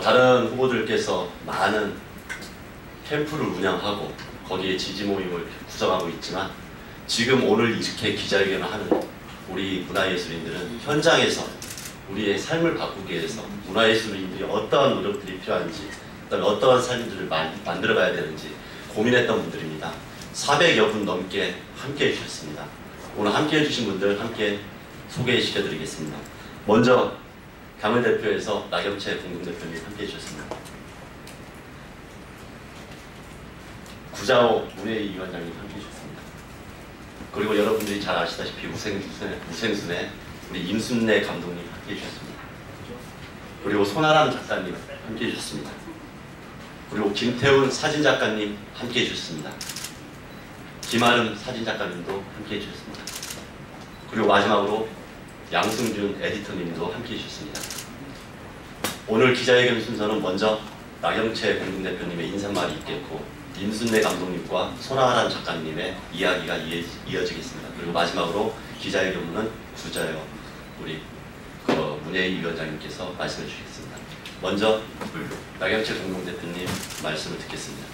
다른 후보들께서 많은 캠프를 운영하고 거기에 지지 모임을 구성하고 있지만 지금 오늘 이렇게 기자회견을 하는 우리 문화예술인들은 현장에서 우리의 삶을 바꾸기 위해서 문화예술인들이 어떠한 노력들이 필요한지, 그다음에 어떠한 삶들을 만들어가야 되는지 고민했던 분들입니다. 400여 분 넘게 함께 해주셨습니다. 오늘 함께 해주신 분들 함께 소개시켜드리겠습니다. 먼저 강을대표에서 나경채 공동대표님 함께 해주셨습니다. 구자호 문예위원장님 함께 해주셨습니다. 그리고 여러분들이 잘 아시다시피 우생순의 우리 임순례 감독님 함께 해주셨습니다. 그리고 손아람 작가님 함께 해주셨습니다. 그리고 김태훈 사진작가님 함께 해주셨습니다. 김아름 사진작가님도 함께 해주셨습니다. 그리고 마지막으로 양승준 에디터님도 함께 해주셨습니다. 오늘 기자회견 순서는 먼저 나경채 공동대표님의 인사말이 있겠고 임순례 감독님과 손아람 작가님의 이야기가 이어지겠습니다. 그리고 마지막으로 기자회견문은 구자요 우리 문예위원장님께서 말씀해 주시겠습니다. 먼저 나경채 공동대표님 말씀을 듣겠습니다.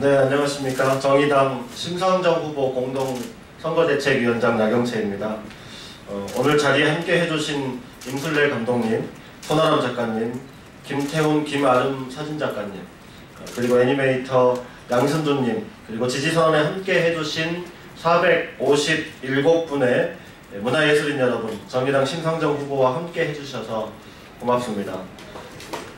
네, 안녕하십니까. 정의당 심상정 후보 공동 선거대책위원장 나경채입니다. 오늘 자리에 함께 해주신 임순례 감독님, 손아람 작가님, 김태훈, 김아름 사진작가님, 그리고 애니메이터 양승준님, 그리고 지지선언에 함께 해주신 457분의 문화예술인 여러분, 정의당 심상정 후보와 함께 해주셔서 고맙습니다.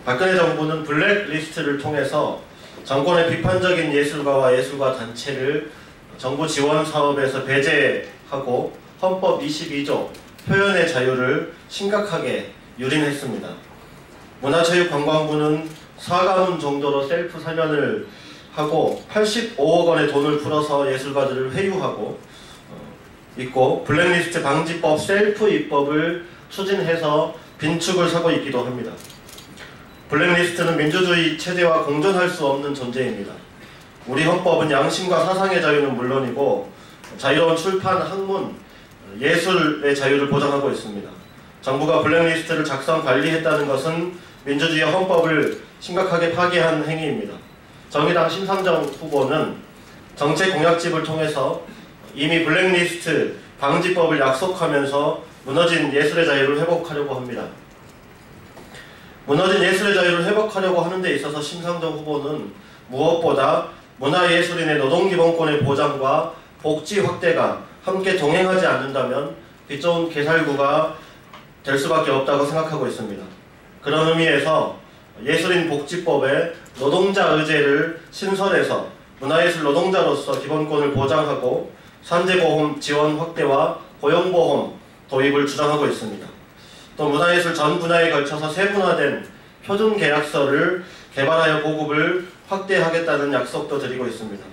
박근혜 정부는 블랙리스트를 통해서 정권의 비판적인 예술가와 예술가 단체를 정부 지원 사업에서 배제하고 헌법 22조 표현의 자유를 심각하게 유린했습니다. 문화체육관광부는 사과문 정도로 셀프 사면을 하고 85억 원의 돈을 풀어서 예술가들을 회유하고 있고 블랙리스트 방지법 셀프 입법을 추진해서 빈축을 사고 있기도 합니다. 블랙리스트는 민주주의 체제와 공존할 수 없는 존재입니다. 우리 헌법은 양심과 사상의 자유는 물론이고 자유로운 출판, 학문, 예술의 자유를 보장하고 있습니다. 정부가 블랙리스트를 작성 관리했다는 것은 민주주의 헌법을 심각하게 파괴한 행위입니다. 정의당 심상정 후보는 정책 공약집을 통해서 이미 블랙리스트 방지법을 약속하면서 무너진 예술의 자유를 회복하려고 합니다. 무너진 예술의 자유를 회복하려고 하는 데 있어서 심상정 후보는 무엇보다 문화예술인의 노동기본권의 보장과 복지 확대가 함께 동행하지 않는다면 빛 좋은 개살구가 될 수밖에 없다고 생각하고 있습니다. 그런 의미에서 예술인 복지법에 노동자 의제를 신설해서 문화예술 노동자로서 기본권을 보장하고 산재보험 지원 확대와 고용보험 도입을 주장하고 있습니다. 또 문화예술 전 분야에 걸쳐서 세분화된 표준계약서를 개발하여 보급을 확대하겠다는 약속도 드리고 있습니다.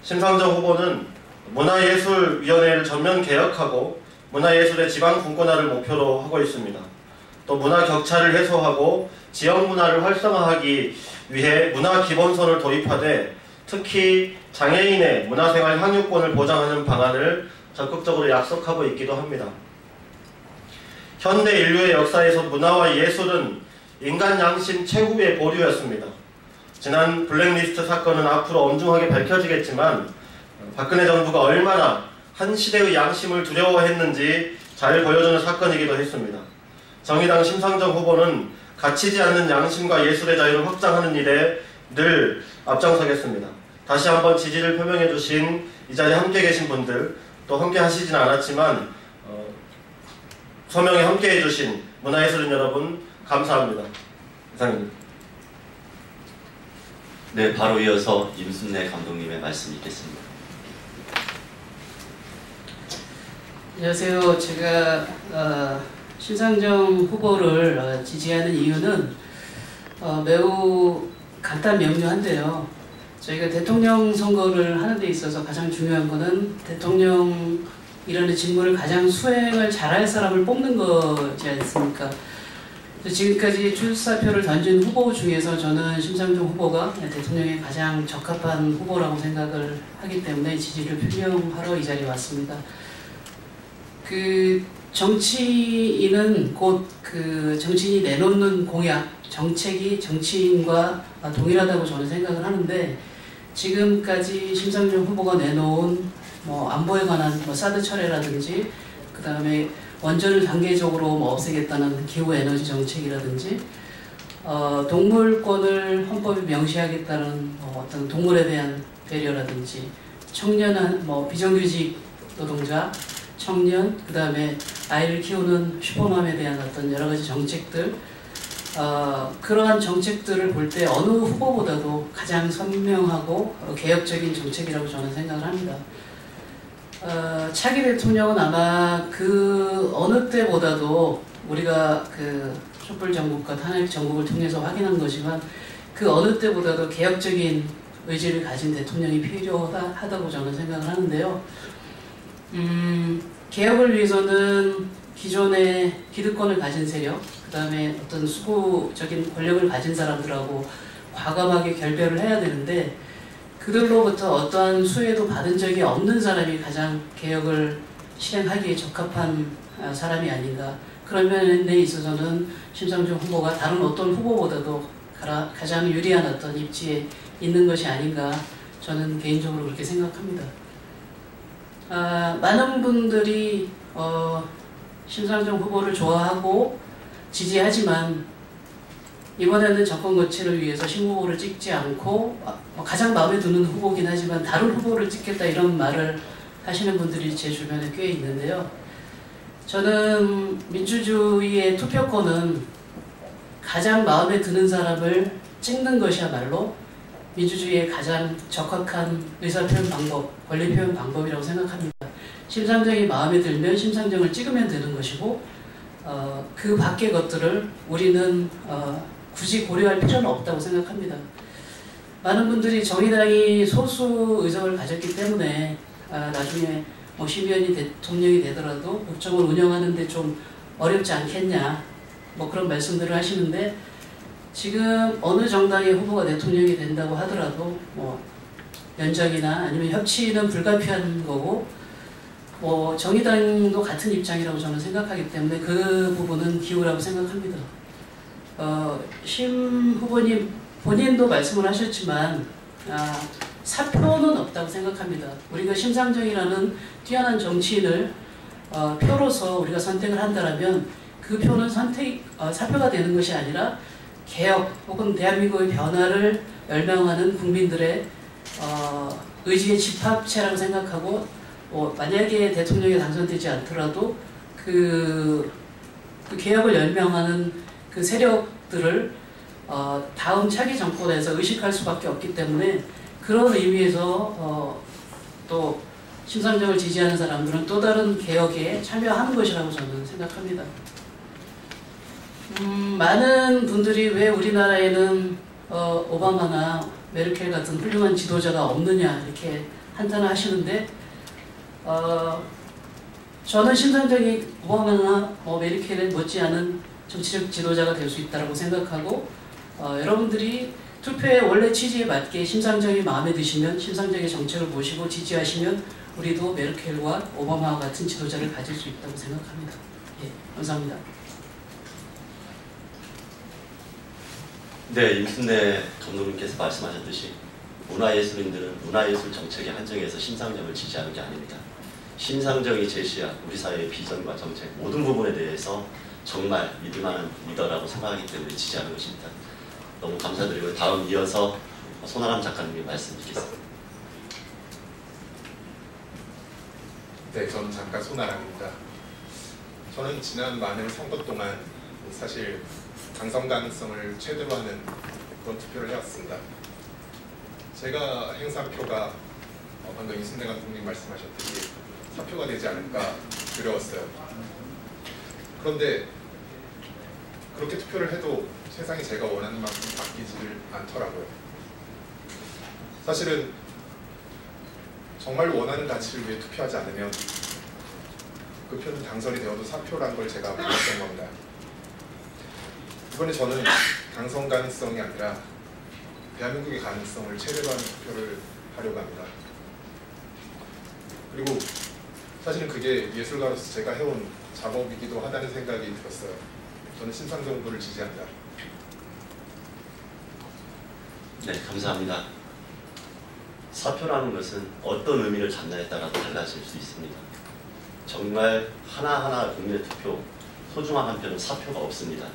심상정 후보는 문화예술위원회를 전면 개혁하고 문화예술의 지방분권화를 목표로 하고 있습니다. 또 문화격차를 해소하고 지역문화를 활성화하기 위해 문화기본선을 도입하되 특히 장애인의 문화생활 향유권을 보장하는 방안을 적극적으로 약속하고 있기도 합니다. 현대 인류의 역사에서 문화와 예술은 인간 양심 최후의 보류였습니다. 지난 블랙리스트 사건은 앞으로 엄중하게 밝혀지겠지만 박근혜 정부가 얼마나 한 시대의 양심을 두려워했는지 잘 보여주는 사건이기도 했습니다. 정의당 심상정 후보는 갇히지 않는 양심과 예술의 자유를 확장하는 일에 늘 앞장서겠습니다. 다시 한번 지지를 표명해 주신 이 자리에 함께 계신 분들, 또 함께 하시진 않았지만 서명에 함께 해주신 문화예술인 여러분 감사합니다. 이상입니다. 네, 바로 이어서 임순례 감독님의 말씀이 있겠습니다. 안녕하세요. 제가 심상정 후보를 지지하는 이유는 매우 간단 명료한데요. 저희가 대통령 선거를 하는 데 있어서 가장 중요한 것은 대통령이라는 직무를 가장 수행을 잘할 사람을 뽑는 거지 않습니까? 지금까지 출사표를 던진 후보 중에서 저는 심상정 후보가 대통령에 가장 적합한 후보라고 생각을 하기 때문에 지지를 표명하러 이 자리에 왔습니다. 정치인은 곧 그 정치인이 내놓는 공약, 정책이 정치인과 동일하다고 저는 생각을 하는데, 지금까지 심상정 후보가 내놓은 뭐 안보에 관한 뭐 사드 철회라든지, 그 다음에 원전을 단계적으로 뭐 없애겠다는 기후 에너지 정책이라든지, 동물권을 헌법에 명시하겠다는 어떤 동물에 대한 배려라든지, 청년 뭐 비정규직 노동자, 청년, 그 다음에 아이를 키우는 슈퍼맘에 대한 어떤 여러 가지 정책들, 그러한 정책들을 볼 때 어느 후보보다도 가장 선명하고 개혁적인 정책이라고 저는 생각을 합니다. 차기 대통령은 아마 그 어느 때보다도 우리가 그 촛불 정국과 탄핵 정국을 통해서 확인한 거지만, 그 어느 때보다도 개혁적인 의지를 가진 대통령이 필요하다고 저는 생각을 하는데요. 개혁을 위해서는 기존의 기득권을 가진 세력, 그 다음에 어떤 수구적인 권력을 가진 사람들하고 과감하게 결별을 해야 되는데, 그들로부터 어떠한 수혜도 받은 적이 없는 사람이 가장 개혁을 실행하기에 적합한 사람이 아닌가. 그런 면에 있어서는 심상정 후보가 다른 어떤 후보보다도 가장 유리한 어떤 입지에 있는 것이 아닌가, 저는 개인적으로 그렇게 생각합니다. 많은 분들이 심상정 후보를 좋아하고 지지하지만, 이번에는 정권 교체를 위해서 신 후보를 찍지 않고 가장 마음에 드는 후보긴 하지만 다른 후보를 찍겠다, 이런 말을 하시는 분들이 제 주변에 꽤 있는데요. 저는 민주주의의 투표권은 가장 마음에 드는 사람을 찍는 것이야말로 민주주의의 가장 적합한 의사표현 방법, 권리표현 방법이라고 생각합니다. 심상정이 마음에 들면 심상정을 찍으면 되는 것이고, 그 밖의 것들을 우리는 굳이 고려할 필요는 없다고 생각합니다. 많은 분들이 정의당이 소수 의석을 가졌기 때문에 나중에 뭐 심의원이 대통령이 되더라도 국정을 운영하는 데 좀 어렵지 않겠냐, 뭐 그런 말씀들을 하시는데, 지금 어느 정당의 후보가 대통령이 된다고 하더라도 뭐 연정이나 아니면 협치는 불가피한 거고, 뭐 정의당도 같은 입장이라고 저는 생각하기 때문에 그 부분은 기우라고 생각합니다. 심 후보님 본인도 말씀을 하셨지만 사표는 없다고 생각합니다. 우리가 심상정이라는 뛰어난 정치인을 표로서 우리가 선택을 한다면 그 표는 사표가 되는 것이 아니라 개혁 혹은 대한민국의 변화를 열망하는 국민들의 의지의 집합체라고 생각하고, 만약에 대통령이 당선되지 않더라도 그 개혁을 열망하는 그 세력들을 다음 차기 정권에서 의식할 수밖에 없기 때문에, 그런 의미에서 또 심상정을 지지하는 사람들은 또 다른 개혁에 참여하는 것이라고 저는 생각합니다. 많은 분들이 왜 우리나라에는 오바마나 메르켈 같은 훌륭한 지도자가 없느냐 이렇게 한탄을 하시는데, 저는 심상정이 오바마나 메르켈을 못지않은 정치적 지도자가 될 수 있다고 생각하고, 여러분들이 투표의 원래 취지에 맞게 심상정이 마음에 드시면 심상정의 정책을 모시고 지지하시면 우리도 메르켈과 오바마와 같은 지도자를 가질 수 있다고 생각합니다. 예, 감사합니다. 네, 임순례 감독님께서 말씀하셨듯이 문화예술인들은 문화예술 정책에 한정해서 심상정을 지지하는 게 아닙니다. 심상정이 제시한 우리 사회의 비전과 정책 모든 부분에 대해서 정말 믿을 만한 리더라고 생각하기 때문에 지지하는 것입니다. 너무 감사드리고, 다음 이어서 손아람 작가님이 말씀 드리겠습니다. 네, 저는 작가 손아람입니다. 저는 지난 많은 선거 동안 사실 당선 가능성을 최대로 하는 그런 투표를 해왔습니다. 제가 행사표가 방금 이순례 감독님 말씀하셨듯이 사표가 되지 않을까 두려웠어요. 그런데 그렇게 투표를 해도 세상이 제가 원하는 만큼 바뀌지를 않더라고요. 사실은 정말 원하는 가치를 위해 투표하지 않으면 그 표는 당선이 되어도 사표란 걸 제가 몰랐던 겁니다. 이번에 저는 당선 가능성이 아니라 대한민국의 가능성을 최대로 하는 투표를 하려고 합니다. 그리고 사실은 그게 예술가로서 제가 해온 작업이기도 하다는 생각이 들었어요. 저는 심상정 후보를 지지합니다. 네, 감사합니다. 사표라는 것은 어떤 의미를 담냐에 따라 달라질 수 있습니다. 정말 하나하나 국민 투표, 소중한 한 표는 사표가 없습니다.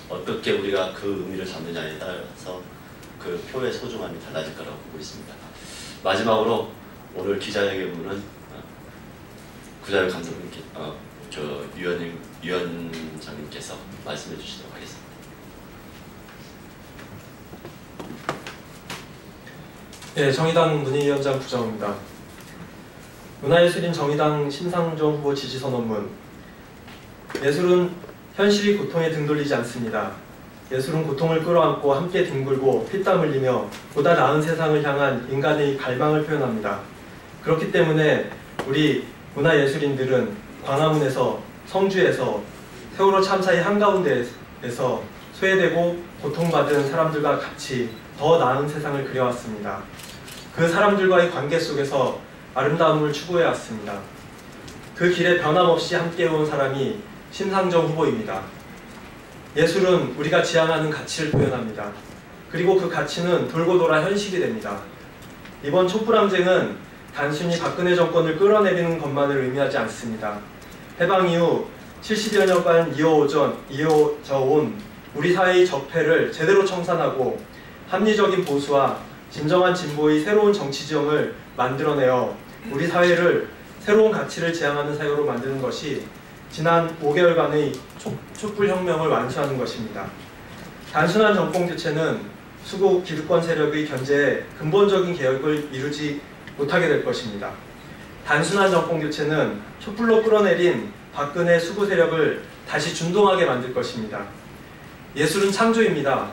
어떻게 우리가 그 의미를 담느냐에 따라서 그 표의 소중함이 달라질 거라고 보고 있습니다. 마지막으로 오늘 기자회견문은 구자열 감독님께, 위원장님께서 말씀해 주시도록 하겠습니다. 네, 정의당 문희위원장 구정호입니다. 문화예술인 정의당 심상정 후보 지지선언문. 예술은 현실이 고통에 등 돌리지 않습니다. 예술은 고통을 끌어안고 함께 뒹굴고 피땀 흘리며 보다 나은 세상을 향한 인간의 갈망을 표현합니다. 그렇기 때문에 우리 문화예술인들은 광화문에서, 성주에서, 세월호 참사의 한가운데에서 소외되고 고통받은 사람들과 같이 더 나은 세상을 그려왔습니다. 그 사람들과의 관계 속에서 아름다움을 추구해왔습니다. 그 길에 변함없이 함께해온 사람이 심상정 후보입니다. 예술은 우리가 지향하는 가치를 표현합니다. 그리고 그 가치는 돌고 돌아 현실이 됩니다. 이번 촛불항쟁은 단순히 박근혜 정권을 끌어내리는 것만을 의미하지 않습니다. 해방 이후 70여 년간 이어져 온 우리 사회의 적폐를 제대로 청산하고 합리적인 보수와 진정한 진보의 새로운 정치 지형을 만들어내어 우리 사회를 새로운 가치를 지향하는 사회로 만드는 것이 지난 5개월간의 촛불혁명을 완수하는 것입니다. 단순한 정권 교체는 수구 기득권 세력의 견제에 근본적인 개혁을 이루지 못하게 될 것입니다. 단순한 정권 교체는 촛불로 끌어내린 박근혜 수구 세력을 다시 준동하게 만들 것입니다. 예술은 창조입니다.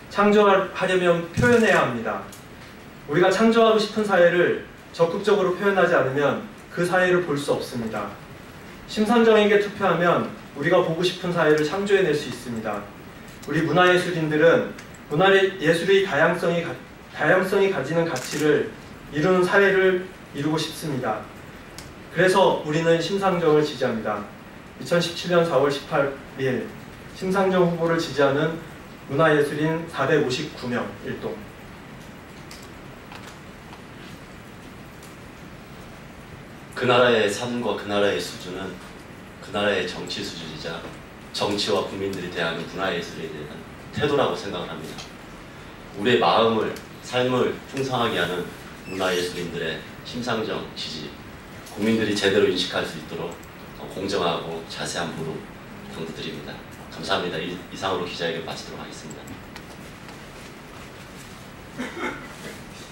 창조하려면 표현해야 합니다. 우리가 창조하고 싶은 사회를 적극적으로 표현하지 않으면 그 사회를 볼 수 없습니다. 심상정에게 투표하면 우리가 보고 싶은 사회를 창조해낼 수 있습니다. 우리 문화예술인들은 문화예술의 다양성이 가지는 가치를 이루는 사회를 이루고 싶습니다. 그래서 우리는 심상정을 지지합니다. 2017년 4월 18일 심상정 후보를 지지하는 문화예술인 459명 일동. 그 나라의 삶과 그 나라의 수준은 그 나라의 정치 수준이자 정치와 국민들이 대하는 문화예술에 대한 태도라고 생각을 합니다. 우리의 마음을, 삶을 풍성하게 하는 문화예술인들의 심상정 지지, 국민들이 제대로 인식할 수 있도록 공정하고 자세한 보도 당부드립니다. 감사합니다. 이상으로 기자회견 마치도록 하겠습니다.